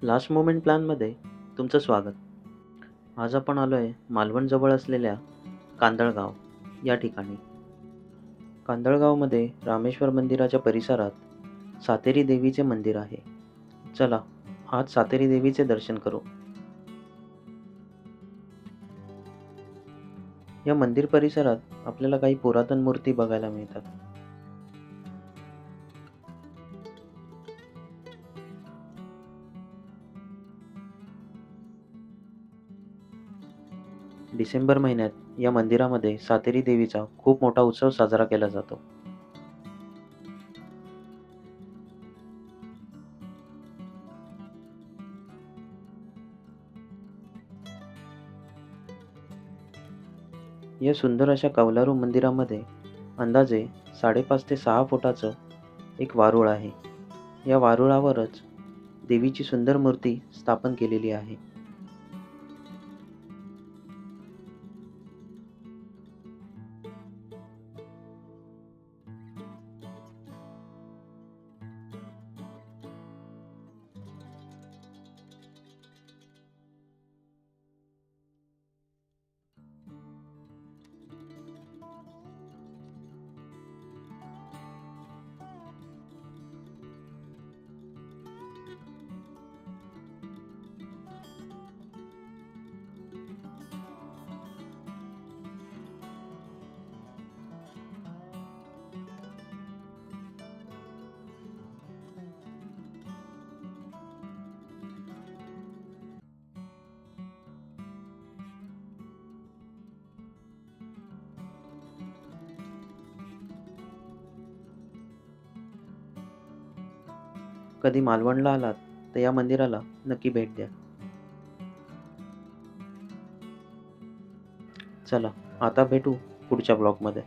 Last moment प्लॅनमध्ये तुमचं स्वागत. आज आपण आलो आहे मालवणजवळ असलेल्या कांदळगाव या ठिकाणी. कांदळगावमध्ये रामेश्वर मंदिराच्या परिसरात सातेरी देवीचे मंदिर आहे. चला आज सातेरी देवीचे दर्शन करू. या मंदिर परिसरात आपल्याला काही पुरातन मूर्ती बघायला मिळतात. डिसेंबर महिन्यात या मंदिरामध्ये सातेरी देवीचा खूप मोठा उत्सव साजरा केला जातो. या सुंदर अशा कौलारू मंदिरामध्ये अंदाजे 5.5 ते 6 फुटाचं एक वारुळ आहे. या वारुळावरच देवीची सुंदर मूर्ती स्थापन केलेली आहे. कधी मालवणला आलात तर या मंदिराला नक्की भेट द्या. चला आता भेटू पुढच्या ब्लॉगमध्ये.